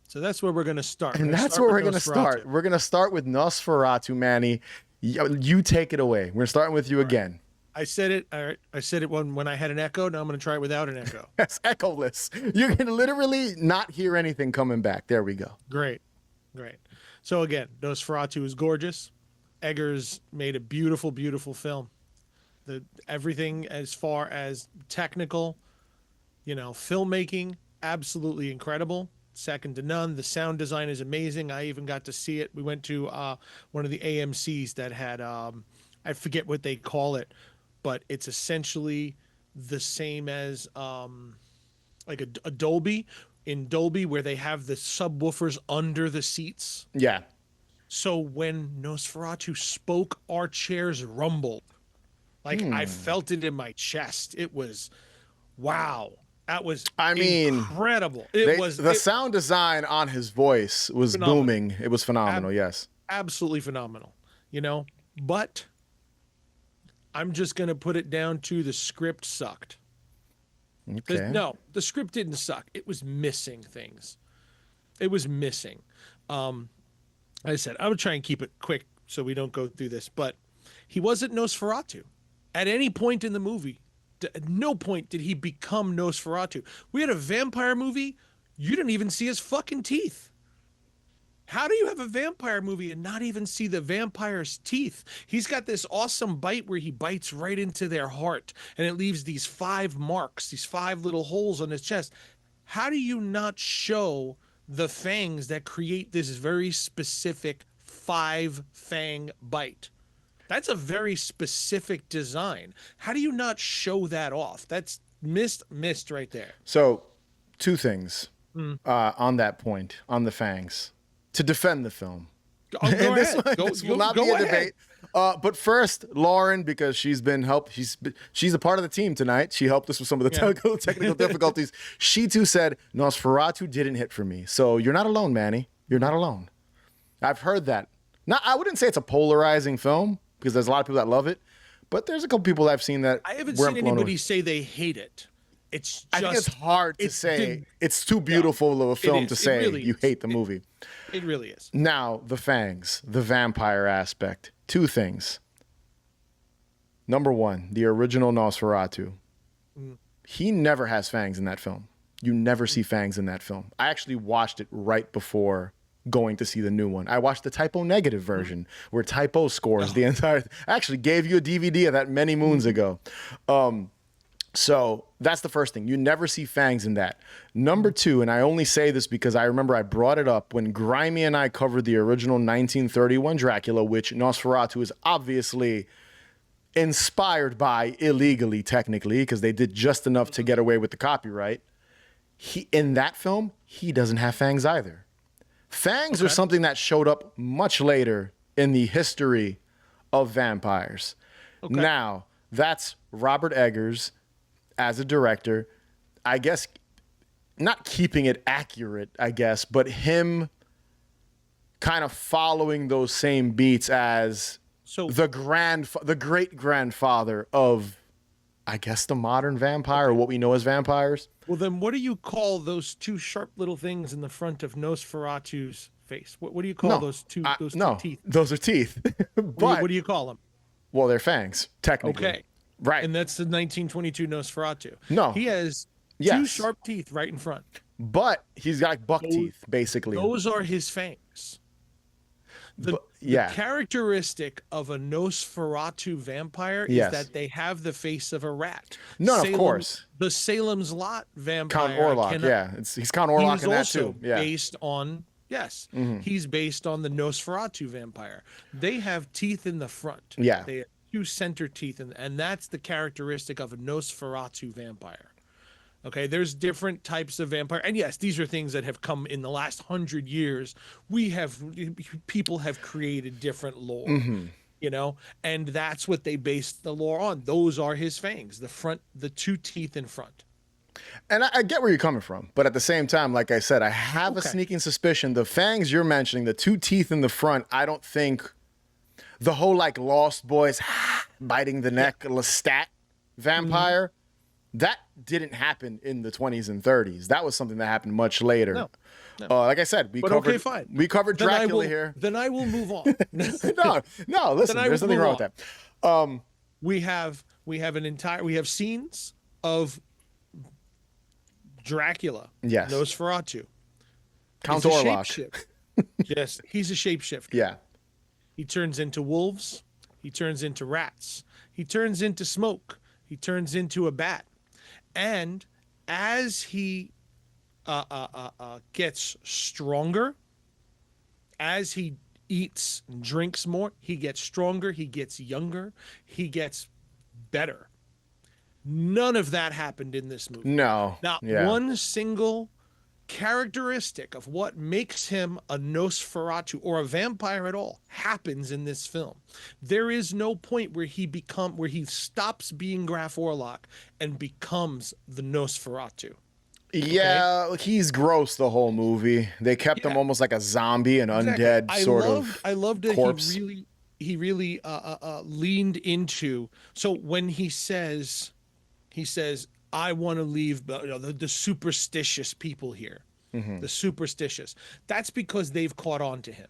So that's where we're going to start. And that's where we're going to start. We're going to start with Nosferatu, Manny. You take it away. We're starting with you again. I said it. I said it when I had an echo. Now I'm going to try it without an echo. That's echoless. You can literally not hear anything coming back. There we go. Great. So again, Nosferatu is gorgeous. Eggers made a beautiful, beautiful film. Everything as far as technical, filmmaking, absolutely incredible. Second to none. The sound design is amazing. I even got to see it. We went to one of the AMCs that had, I forget what they call it, but it's essentially the same as like a Dolby. In Dolby, where they have the subwoofers under the seats. Yeah. So when Nosferatu spoke, our chairs rumbled. Like I felt it in my chest. It was, wow. That was incredible. The sound design on his voice was phenomenal. Booming. It was phenomenal, yes. Absolutely phenomenal. But I'm just going to put it down to the script sucked. Okay. No, the script didn't suck. It was missing things. It was missing. I said, I would try and keep it quick so we don't go through this, but he wasn't Nosferatu. At any point in the movie, at no point did he become Nosferatu. We had a vampire movie. You didn't even see his fucking teeth. How do you have a vampire movie and not even see the vampire's teeth? He's got this awesome bite where he bites right into their heart and it leaves these 5 marks, these 5 little holes on his chest. How do you not show the fangs that create this very specific 5-fang bite? That's a very specific design. How do you not show that off? That's missed right there. So 2 things on that point, on the fangs. To defend the film. Oh, this will not be a debate. But first, Lauren, because she's been she's a part of the team tonight. She helped us with some of the technical difficulties. She too said Nosferatu didn't hit for me. So you're not alone, Manny. You're not alone. I've heard that. Now, I wouldn't say it's a polarizing film because there's a lot of people that love it, but there's a couple people I've seen that I haven't seen anybody say they hate it. It's just, I think it's hard to say. It's too beautiful of a film to say really you hate the movie. It really is. Now, the fangs, the vampire aspect. 2 things. Number 1, the original Nosferatu. He never has fangs in that film. You never see fangs in that film. I actually watched it right before going to see the new one. I watched the typo negative version where typo scores the entire. I actually gave you a DVD of that many moons ago. So that's the first thing. You never see fangs in that. Number 2, and I only say this because I remember I brought it up when Grimy and I covered the original 1931 Dracula, which Nosferatu is obviously inspired by illegally, technically, because they did just enough to get away with the copyright. In that film, he doesn't have fangs either. Fangs are something that showed up much later in the history of vampires. Now, that's Robert Eggers as a director, I guess, not keeping it accurate, I guess, but him kind of following those same beats as the great grandfather of, I guess, the modern vampire, or what we know as vampires. Well, then what do you call those 2 sharp little things in the front of Nosferatu's face? What do you call those two teeth? Those are teeth. But what do you call them? Well, they're fangs, technically. Okay. Right. And that's the 1922 Nosferatu. No. He has 2 sharp teeth right in front. But he's got buck teeth, basically. Those are his fangs. The characteristic of a Nosferatu vampire is that they have the face of a rat. No, of course. The Salem's Lot vampire. Count Orlok, he's Count Orlok in that too. Based on, he's based on the Nosferatu vampire. They have teeth in the front. Yeah. They have 2 center teeth, and that's the characteristic of a Nosferatu vampire. Okay, there's different types of vampire, and yes, these are things that have come in the last 100 years. People have created different lore, and that's what they based the lore on. Those are his fangs, the 2 teeth in front. And I get where you're coming from, but at the same time, like I said, I have a sneaking suspicion the fangs you're mentioning, the 2 teeth in the front, I don't think the whole Lost Boys biting the neck, Lestat vampire, that didn't happen in the 20s and 30s. That was something that happened much later. Like I said, But okay, fine. We covered Then Dracula here. Then I will move on. No, listen, there's nothing wrong with that. We have scenes of Dracula. Yes. Nosferatu. Count He's a Orlok. shapeshift. Yes, he's a shapeshifter. Yeah. He turns into wolves. He turns into rats. He turns into smoke. He turns into a bat. And as he gets stronger, as he eats and drinks more, he gets stronger, he gets younger, he gets better. None of that happened in this movie. No. Not one single characteristic of what makes him a Nosferatu or a vampire at all happens in this film. There is no point where he stops being Graf Orlok and becomes the Nosferatu. Yeah, Okay? he's gross the whole movie. They kept him almost like a zombie, an undead I loved that corpse. he really leaned into. So when he says, I want to leave the superstitious people here, the superstitious. That's because they've caught on to him.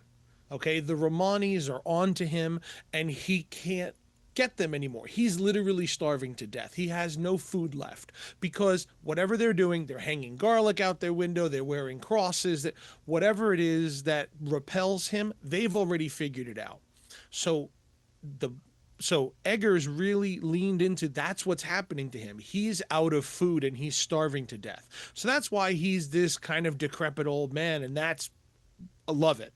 Okay, the Romanis are on to him, and he can't get them anymore. He's literally starving to death. He has no food left because whatever they're doing, they're hanging garlic out their window, they're wearing crosses, that whatever it is that repels him, they've already figured it out. So Eggers really leaned into that's what's happening to him. He's out of food and he's starving to death. So that's why he's this kind of decrepit old man, and I love it,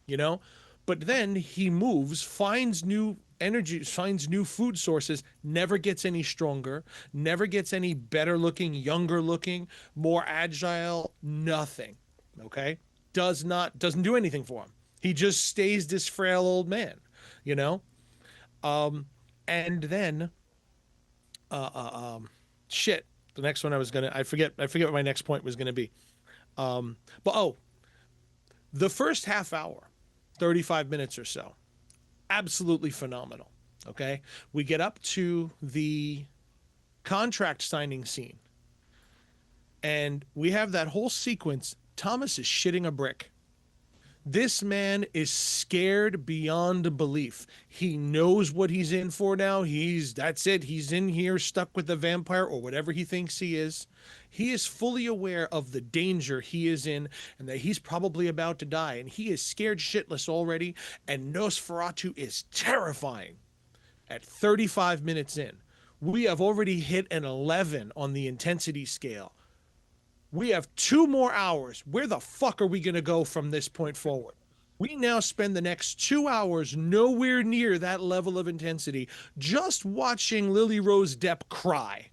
you know? But then he moves, finds new energy, finds new food sources, never gets any stronger, never gets any better looking, younger looking, more agile, nothing. Okay? Doesn't do anything for him. He just stays this frail old man, you know? And then, shit. The next one I forget what my next point was gonna be. The first half hour, 35 minutes or so, absolutely phenomenal. Okay, we get up to the contract signing scene, and we have that whole sequence. Thomas is shitting a brick. This man is scared beyond belief. He knows what he's in for now. That's it. He's in here stuck with the vampire or whatever he thinks he is. He is fully aware of the danger he is in and that he's probably about to die. And he is scared shitless already. And Nosferatu is terrifying. At 35 minutes in, we have already hit an 11 on the intensity scale. We have 2 more hours. Where the fuck are we going to go from this point forward? We now spend the next 2 hours nowhere near that level of intensity, just watching Lily Rose Depp cry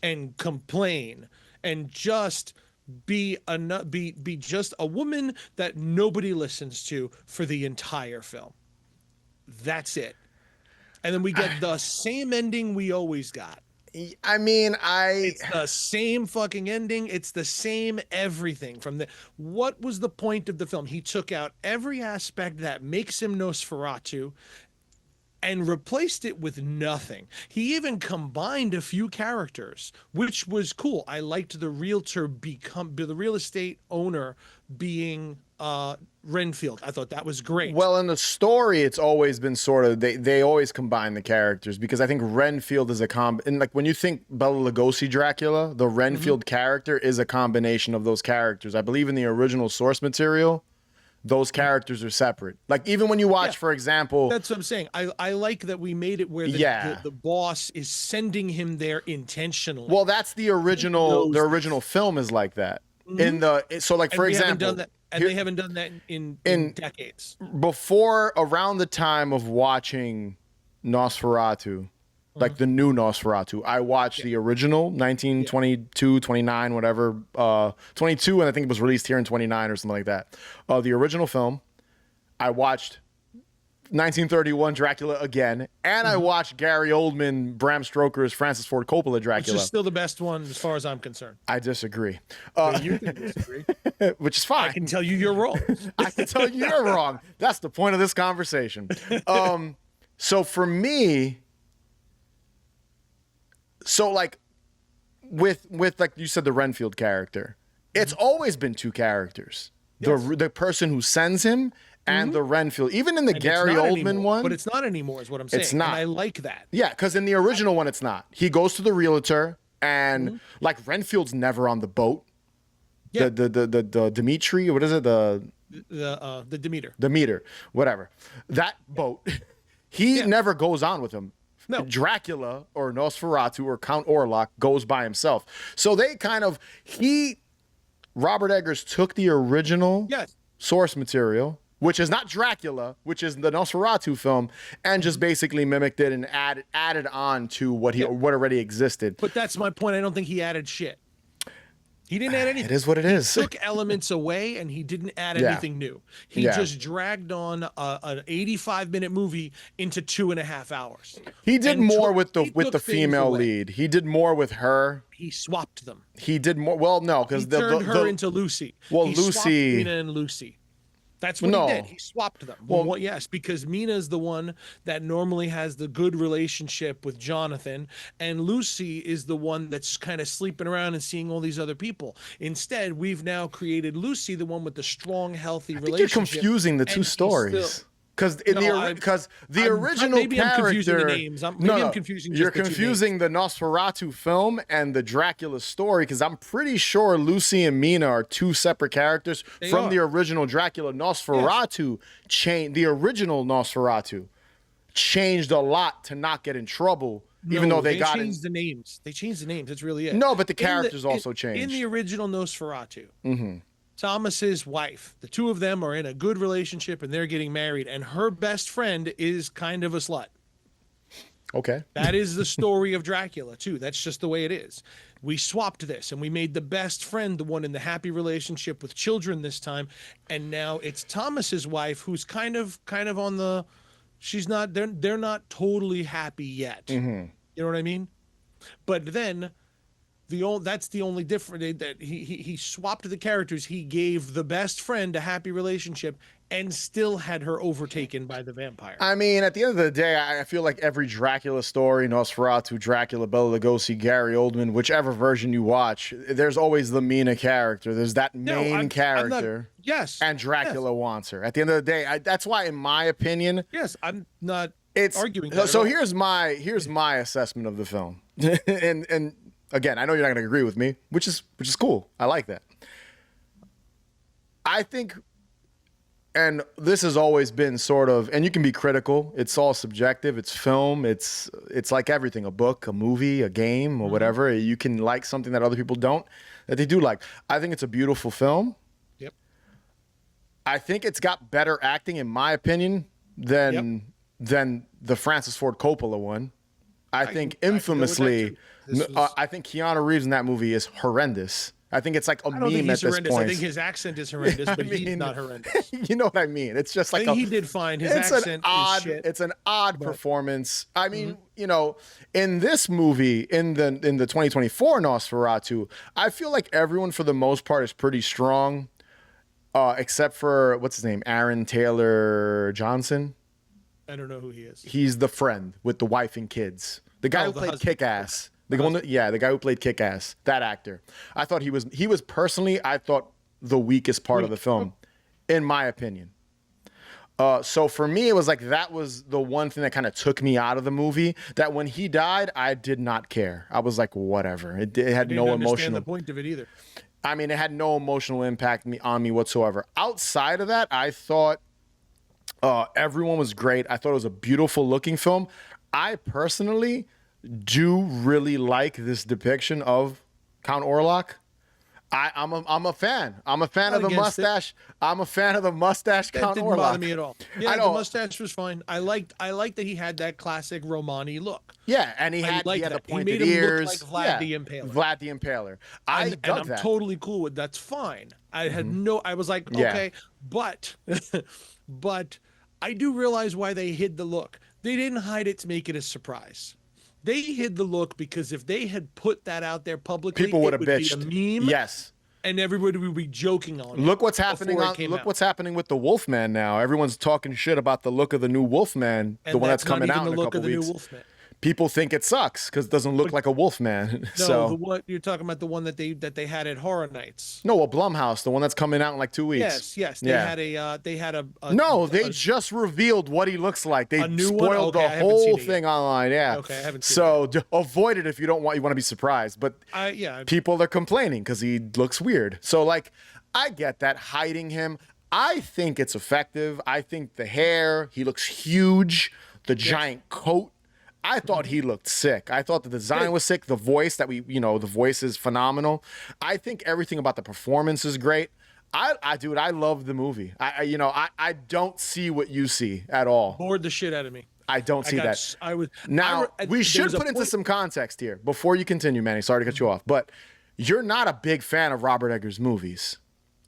and complain and just be just a woman that nobody listens to for the entire film. That's it. And then we get the same ending we always got. I mean, it's the same fucking ending. It's the same everything what was the point of the film? He took out every aspect that makes him Nosferatu and replaced it with nothing. He even combined a few characters, which was cool. I liked the the real estate owner being Renfield. I thought that was great. Well, in the story, it's always been sort of they always combine the characters because I think Renfield is and like when you think Bela Lugosi Dracula, the Renfield character is a combination of those characters. I believe in the original source material, those characters are separate. Like even when you watch, for example, that's what I'm saying. I like that we made it where the boss is sending him there intentionally. Well, that's the original. The original film is like that. For example. They haven't done that in decades. Around the time of watching Nosferatu, like the new Nosferatu, I watched the original 1922, 29, whatever, 22, and I think it was released here in 29 or something like that. The original film, I watched 1931 Dracula again, and I watched Gary Oldman, Bram Stoker's Francis Ford Coppola Dracula. Which is still the best one as far as I'm concerned. I disagree. You can disagree. Which is fine. I can tell you you're wrong. I can tell you you're wrong. That's the point of this conversation. So for me, like with like you said, the Renfield character, it's always been 2 characters. the person who sends him and the Renfield. Even in the And Gary Oldman anymore, one. but it's not anymore is what I'm saying. It's not. And I like that. Yeah, because in the original one, it's not. He goes to the realtor and like Renfield's never on the boat. Yeah. The Dimitri, what is it? The Demeter. Demeter, whatever. That boat, he never goes on with him. No. Dracula or Nosferatu or Count Orlok goes by himself. So they kind of, Robert Eggers took the original source material, which is not Dracula, which is the Nosferatu film, and just basically mimicked it and added on to what already existed. But that's my point. I don't think he added shit. He didn't add anything. It is what it is. He took elements away, and he didn't add anything new. He just dragged on an 85-minute movie into 2.5 hours. He did more with the female lead. He did more with her. He swapped them. He did more. Well, no, because he turned her into Lucy. Well, he Lucy, swapped Mina and Lucy. That's what he did. He swapped them. Well, yes, because Mina's the one that normally has the good relationship with Jonathan, and Lucy is the one that's kind of sleeping around and seeing all these other people. Instead, we've now created Lucy, the one with the strong, healthy relationship. You're confusing the two stories. Because the original maybe character, I'm confusing the names. I'm confusing. You're confusing the Nosferatu film and the Dracula story. Because I'm pretty sure Lucy and Mina are two separate characters from the original Dracula. Nosferatu changed. The original Nosferatu changed a lot to not get in trouble. Even though they changed the names. They changed the names. That's really it. No, but the characters also changed. In the original Nosferatu. Thomas's wife. The two of them are in a good relationship and they're getting married, and her best friend is kind of a slut. Okay. That is the story of Dracula too. That's just the way it is. We swapped this and we made the best friend the one in the happy relationship with children this time, and now it's Thomas's wife who's kind of on the they're not totally happy yet. You know what I mean? But then that's the only difference, that he swapped the characters. He gave the best friend a happy relationship and still had her overtaken by the vampire. I mean, at the end of the day, I feel like every Dracula story, Nosferatu, Dracula, Bela Lugosi, Gary Oldman, whichever version you watch, there's always the Mina character. There's that main character. And Dracula wants her. At the end of the day, that's why, in my opinion, I'm not arguing. So here's my assessment of the film, and again, I know you're not going to agree with me, which is cool. I like that. I think, and this has always been sort of, and you can be critical. It's all subjective. It's film. It's like everything, a book, a movie, a game, or whatever. You can like something that other people don't, that they do like. I think it's a beautiful film. Yep. I think it's got better acting, in my opinion, than the Francis Ford Coppola one. I think infamously, I think Keanu Reeves in that movie is horrendous. I think it's like a meme at this point. I think his accent is horrendous, but he's not horrendous. You know what I mean? It's just like he did fine. His accent is shit. It's an odd performance. I mean, you know, in this movie, in the 2024 Nosferatu, I feel like everyone for the most part is pretty strong, except for what's his name, Aaron Taylor Johnson. I don't know who he is. He's the friend with the wife and kids. The guy who played Kick-Ass. The guy who played Kick-Ass. That actor. I thought he was personally, I thought, the weakest part of the film, in my opinion. So for me, it was like that was the one thing that kind of took me out of the movie. That when he died, I did not care. I was like, whatever. It had no emotional. I didn't understand the point of it either. I mean, it had no emotional impact on me whatsoever. Outside of that, I thought everyone was great. I thought it was a beautiful looking film. I personally do really like this depiction of Count Orlok. I'm a fan. I'm a fan of the mustache. I'm a fan of the mustache Count Orlok. That didn't bother me at all. Yeah, the mustache was fine. I liked that he had that classic Romani look. Yeah, and he had the pointed ears. Look like Vlad the Impaler. Vlad the Impaler. I'm totally cool with that's fine. I had I was like, okay, but I do realize why they hid the look. They didn't hide it to make it a surprise. They hid the look because if they had put that out there publicly, people would have bitched. Be a meme. Yes. And everybody would be joking on it. Look what's happening. Look what's happening with the Wolfman now. Everyone's talking shit about the look of the new Wolfman, the one that's coming out in a couple weeks. people think it sucks because it doesn't look like a wolf man. No, So you're talking about the one that they had at Horror Nights. no, a Blumhouse, the one that's coming out in like 2 weeks. Yes, Yeah. they had No, they just revealed what he looks like. They a new one? spoiled Okay, the I haven't whole seen it thing yet. online. Yeah. Okay, I haven't seen So avoid it if you want to be surprised. But yeah. people are complaining because he looks weird. So like, I get that hiding him. I think it's effective. I think the hair, he looks huge. The giant coat. I thought he looked sick. I thought the design was sick. The voice the voice is phenomenal. I think everything about the performance is great. Dude, I love the movie. I don't see what you see at all. Bored the shit out of me. I don't see that. Now, we should put into some context here before you continue, Manny. Sorry to cut you off, but you're not a big fan of Robert Eggers' movies.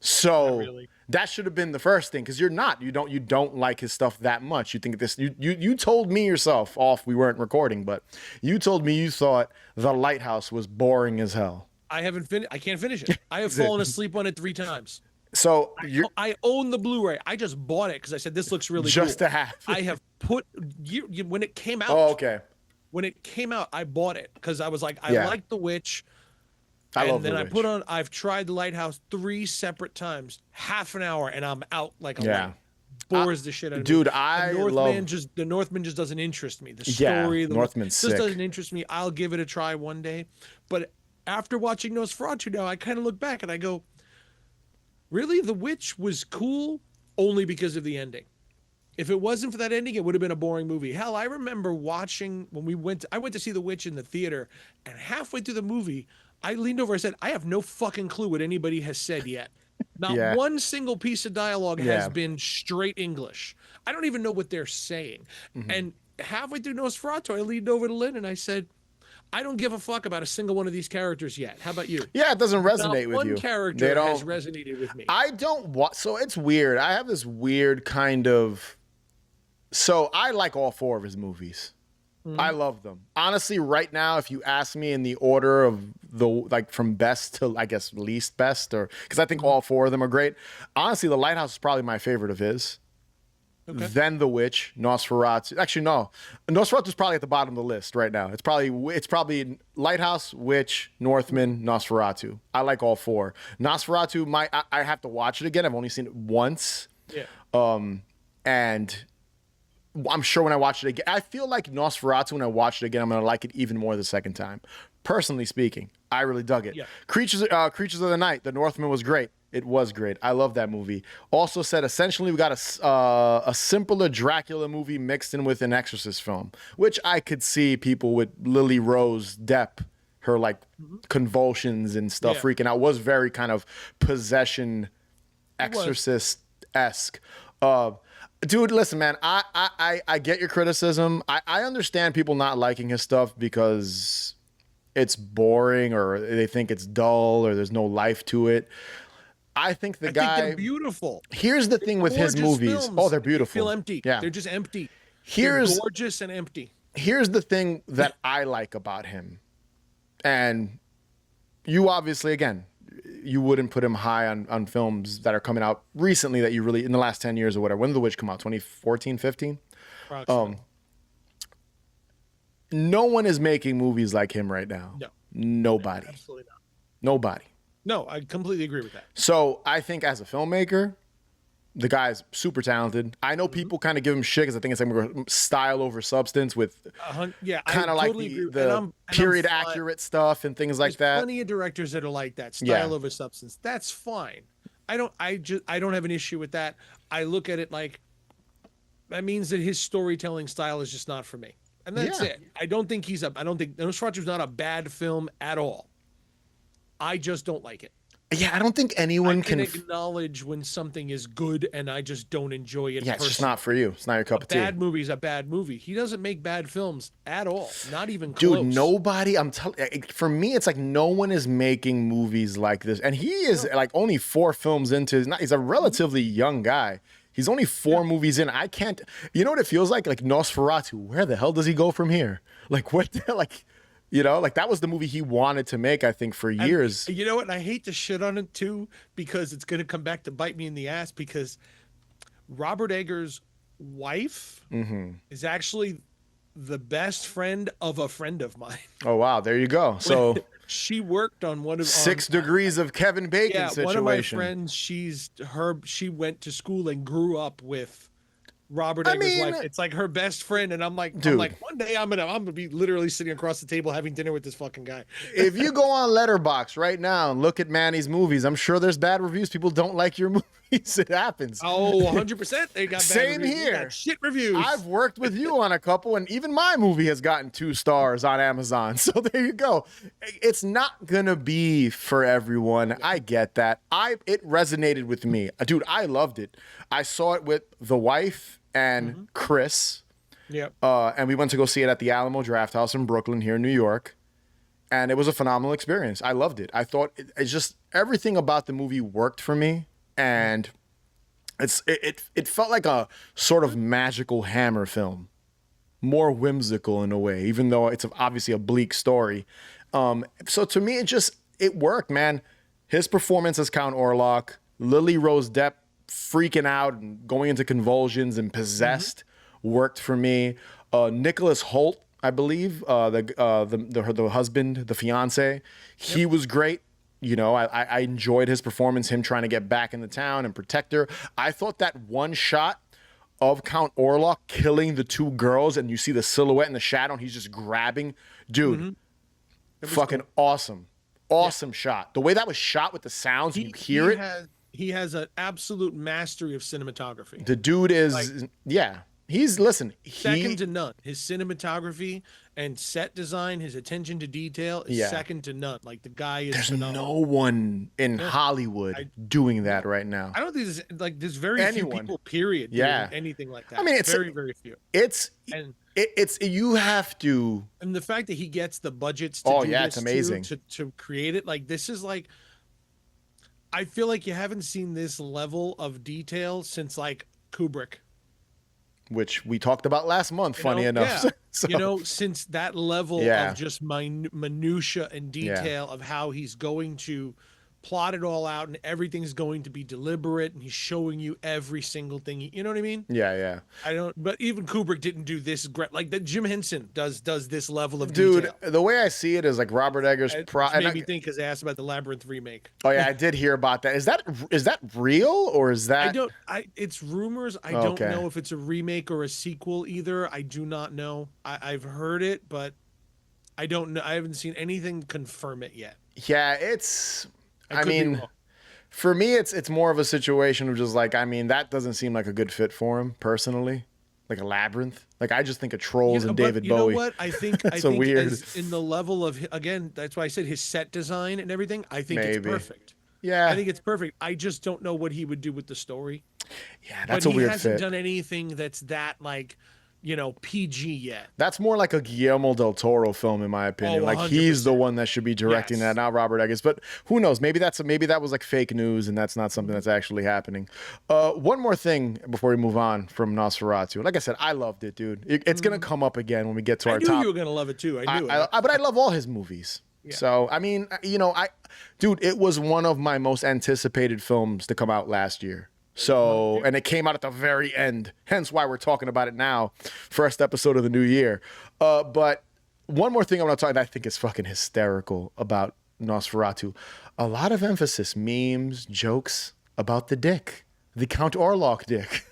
So really. That should have been the first thing, because you're not. You don't like his stuff that much. You think this. You told me yourself off. We weren't recording, but you told me you thought The Lighthouse was boring as hell. I haven't finished. I can't finish it. I have fallen asleep on it 3 times. So I own the Blu-ray. I just bought it because I said this looks really just cool. to have. I have put when it came out. Oh, okay. When it came out, I bought it because I was like, I like The Witch. I love then The I Witch. put on. I've tried The Lighthouse 3 separate times, half an hour, and I'm out like a light. Bores the shit out of me. Dude, The Northman just doesn't interest me. The story, the Northman's just sick. doesn't interest me. I'll give it a try one day, but after watching Nosferatu now, I kind of look back and I go, really, The Witch was cool only because of the ending. If it wasn't for that ending, it would have been a boring movie. Hell, I remember watching when I went to see The Witch in the theater, and halfway through the movie, I leaned over and said, I have no fucking clue what anybody has said yet. Not one single piece of dialogue has been straight English. I don't even know what they're saying. And halfway through Nosferatu, I leaned over to Lynn and I said, I don't give a fuck about a single one of these characters yet. How about you? Yeah, it doesn't resonate with you. One character has resonated with me. I don't so it's weird. I have this weird kind of. So I like all 4 of his movies. I love them. Honestly, right now, if you ask me in the order of from best to, I guess, least best, or because I think all 4 of them are great. Honestly, The Lighthouse is probably my favorite of his. Okay. Then The Witch, Nosferatu. Actually, no, Nosferatu is probably at the bottom of the list right now. It's probably Lighthouse, Witch, Northman, Nosferatu. I like all 4. Nosferatu, I have to watch it again. I've only seen it once. Yeah. And I'm sure when I watch it again, I feel like Nosferatu, when I watch it again, I'm going to like it even more the second time. Personally speaking, I really dug it. Yeah. Creatures of the Night, The Northman was great. It was great. I love that movie. Also said, essentially, we got a simpler Dracula movie mixed in with an Exorcist film, which I could see people with Lily Rose Depp, her convulsions and stuff freaking out, was very kind of possession Exorcist-esque. Dude, listen, man, I get your criticism. I understand people not liking his stuff because it's boring or they think it's dull or there's no life to it. I think I think they're beautiful. Here's the thing with his movies. Films. Oh, they're beautiful. They feel empty. Yeah. They're just empty. They're gorgeous and empty. Here's the thing that I like about him. And you obviously, again, you wouldn't put him high on films that are coming out recently that you really, in the last 10 years or whatever. When did The Witch come out? 2014, 15? No one is making movies like him right now. No. Nobody. Absolutely not. Nobody. No, I completely agree with that. So I think as a filmmaker, the guy's super talented. I know people kind of give him shit because I think it's like style over substance with kind of like the period accurate stuff and things like that. There's plenty of directors that are like that, style over substance. That's fine. I don't have an issue with that. I look at it like that means that his storytelling style is just not for me. And that's it. I don't think Nosferatu's not a bad film at all. I just don't like it. Yeah, I don't think anyone can acknowledge when something is good, and I just don't enjoy it. Yeah, it's just not for you. It's not your cup of tea. Bad movie is a bad movie. He doesn't make bad films at all. Not even close. Dude, nobody. I'm telling. For me, it's like no one is making movies like this, and he is like only 4 films into. He's a relatively young guy. He's only 4 movies in. I can't. You know what it feels like? Like Nosferatu. Where the hell does he go from here? Like what? Like. You know, like that was the movie he wanted to make, I think, for years. And you know what? I hate to shit on it too, because it's going to come back to bite me in the ass, because Robert Eggers' wife is actually the best friend of a friend of mine. Oh wow, there you go. So She worked on one of 6 degrees of Kevin Bacon yeah, one of my situation. friends, she went to school and grew up with Robert I Eggers' mean, wife. It's like her best friend, and dude, one day I'm gonna be literally sitting across the table having dinner with this fucking guy. if you go on Letterboxd right now and look at Manny's movies, I'm sure there's bad reviews. People don't like your movies. It happens. Oh, 100%. They got bad Same reviews. They here. got shit reviews. I've worked with you on a couple, and even my movie has gotten 2 stars on Amazon. So there you go. It's not gonna be for everyone. I get that. It resonated with me, dude. I loved it. I saw it with the wife and Chris. Yep. And we went to go see it at the Alamo Draft House in Brooklyn, here in New York. And it was a phenomenal experience. I loved it. I thought it's just everything about the movie worked for me, and it felt like a sort of magical Hammer film, more whimsical in a way, even though it's obviously a bleak story. So to me, it worked, man. His performance as Count Orlok, Lily Rose Depp freaking out and going into convulsions and possessed worked for me. Nicholas Hoult, I believe, the husband, the fiance, he was great. You know, I enjoyed his performance, him trying to get back in the town and protect her. I thought that one shot of Count Orlok killing the 2 girls, and you see the silhouette in the shadow, and he's just grabbing. Dude, fucking awesome. Awesome shot. The way that was shot with the sounds, you hear it. He has an absolute mastery of cinematography. The dude is, listen. Second to none. His cinematography and set design, his attention to detail is second to none. Like, the guy is There's phenomenal. no one in Hollywood doing that right now. I don't think there's very few people, period, doing anything like that. I mean, it's very few. It's you have to. And the fact that he gets the budgets to do this it's amazing. To create it, like, this is like, I feel like you haven't seen this level of detail since, like, Kubrick. Which we talked about last month, funny enough. Yeah. So, Since that level of just minutia and detail of how he's going to plot it all out, and everything's going to be deliberate, and he's showing you every single thing. You know what I mean? Yeah. But even Kubrick didn't do this great. Like, that Jim Henson does this level of dude, detail. The way I see it is like Robert Eggers. It made me think, because they asked about the Labyrinth remake. Oh yeah, I did hear about that. Is that real, or is that? It's rumors. I don't know if it's a remake or a sequel either. I do not know. I've heard it, but I don't know. I haven't seen anything confirm it yet. Yeah, I mean, for me, it's more of a situation of just like, I mean, that doesn't seem like a good fit for him personally, like a Labyrinth. Like, I just think of Trolls and David Bowie. You know what? I think weird. In the level of, again, that's why I said his set design and everything. I think it's perfect. Yeah, I think it's perfect. I just don't know what he would do with the story. Yeah, that's a weird fit. He hasn't done anything that's that, like, PG yet. That's more like a Guillermo del Toro film, in my opinion. Like, he's the one that should be directing that, not Robert Eggers. But who knows? Maybe that was like fake news, and that's not something that's actually happening. One more thing before we move on from Nosferatu. Like I said, I loved it, dude. It's gonna come up again when we get to our top. I knew you were gonna love it too. I knew it. But I love all his movies. Yeah. So I mean, dude, it was one of my most anticipated films to come out last year. So, and it came out at the very end, hence why we're talking about it now, first episode of the new year. But one more thing I want to talk about, I think is fucking hysterical about Nosferatu. A lot of emphasis, memes, jokes about the dick, the Count Orlok dick.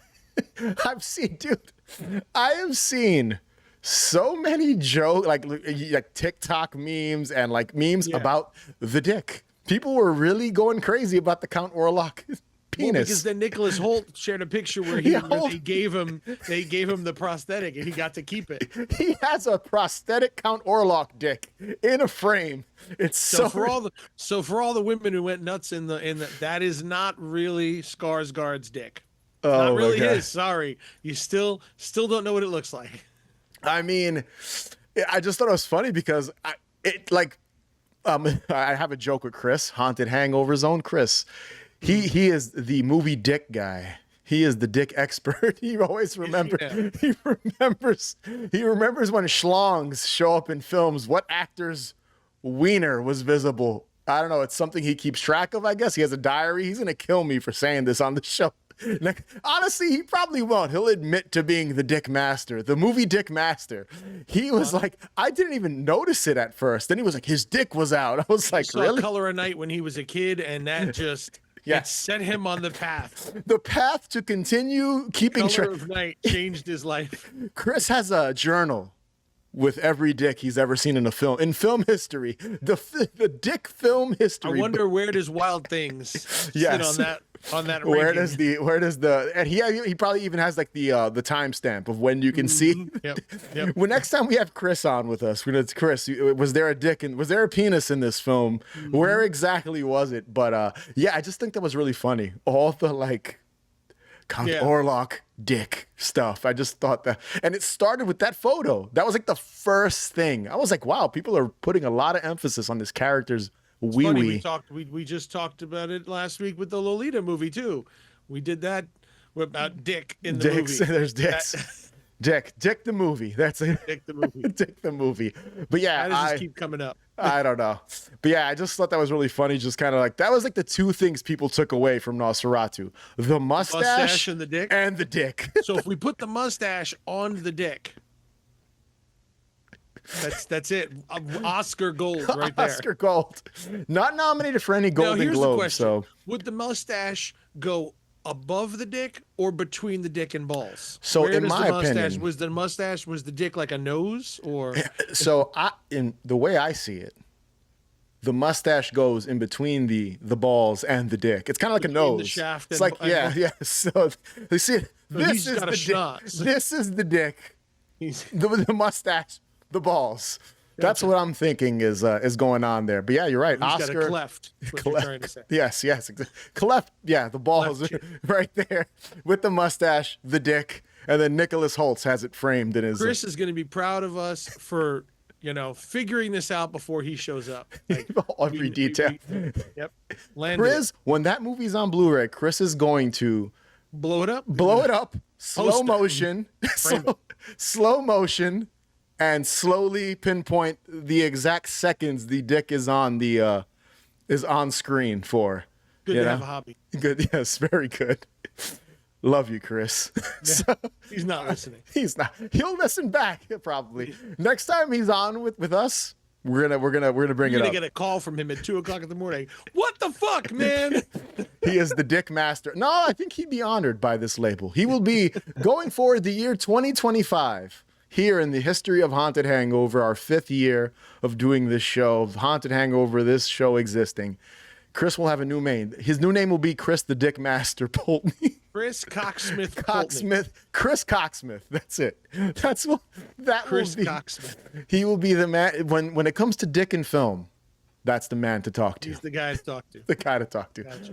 I have seen so many jokes, like TikTok memes and like memes about the dick. People were really going crazy about the Count Orlok penis. Well, because then Nicholas Hoult shared a picture where they gave him the prosthetic and he got to keep it. He has a prosthetic Count Orlok dick in a frame. It's so for all the women who went nuts in the that is not really Skarsgård's dick. Not really his. Sorry, you still don't know what it looks like. I mean, I just thought it was funny because I have a joke with Chris, Haunted Hangover Zone. Chris. He is the movie dick guy. He is the dick expert. He always remembers. Yeah. He remembers when schlongs show up in films. What actor's wiener was visible? I don't know. It's something he keeps track of. I guess he has a diary. He's gonna kill me for saying this on the show. Like, honestly, he probably won't. He'll admit to being the Dick Master, the movie Dick Master. He was like, I didn't even notice it at first. Then he was like, his dick was out. I was like, saw really? Color of Night when he was a kid, and that just it set him on the path. The path to continue keeping Color of Night changed his life. Chris has a journal with every dick he's ever seen in a film. In film history, the dick film history. I wonder where does Wild Things sit on that where ranking. does the and he probably even has like the timestamp of when you can see. Yep. Well, next time we have Chris on with us, we're gonna Chris, was there a dick and was there a penis in this film? Where exactly was it? But yeah, I just think that was really funny. All the like Count Orlok dick stuff. I just thought that, and it started with that photo. That was like the first thing. I was like, wow, people are putting a lot of emphasis on this character's wee wee. We just talked about it last week with the Lolita movie too. We did that about Dick in the movie. There's dicks. Dick the movie. That's it. Dick the movie. Dick the movie. But yeah, how does this keep coming up? I don't know. But yeah, I just thought that was really funny. Just kind of like, that was like the two things people took away from Nosferatu. The mustache and the dick. And the dick. So if we put the mustache on the dick, that's it. Oscar gold right there. Oscar gold. Not nominated for any Golden here's Globe. The question. So would the mustache go above the dick or between the dick and balls? So in my opinion, was the dick like a nose or? So in the way I see it, the mustache goes in between the balls and the dick. It's kind of like a nose. The shaft. It's like yeah. So they see this is the dick. This is the dick. The mustache, the balls. That's what I'm thinking is going on there. But yeah, you're right. He's Oscar got a cleft. Yes, exactly. Cleft. Yeah, the balls right there with the mustache, the dick, and then Nicholas Holtz has it framed in his. Chris is going to be proud of us for figuring this out before he shows up. Like, every detail. Yep. Chris, when that movie's on Blu-ray, Chris is going to blow it up. Slow motion. Slow motion. And slowly pinpoint the exact seconds the dick is on screen for. Good to have a hobby. Good, yes, very good. Love you, Chris. Yeah, he's not listening. He's not. He'll listen back probably. Next time he's on with us, we're gonna bring it up. You're gonna get a call from him at 2:00 in the morning. What the fuck, man? He is the Dick Master. No, I think he'd be honored by this label. He will be going forward the year 2025. Here in the history of Haunted Hangover, our 5th year of doing this show, of Haunted Hangover, this show existing, Chris will have a new name. His new name will be Chris the Dick Master Poltney. Chris Cocksmith. Chris Cocksmith. That's it. That's what that Chris will be. Cocksmith. He will be the man when it comes to dick and film. That's the man to talk to. He's the guy to talk to. The guy to talk to. Gotcha.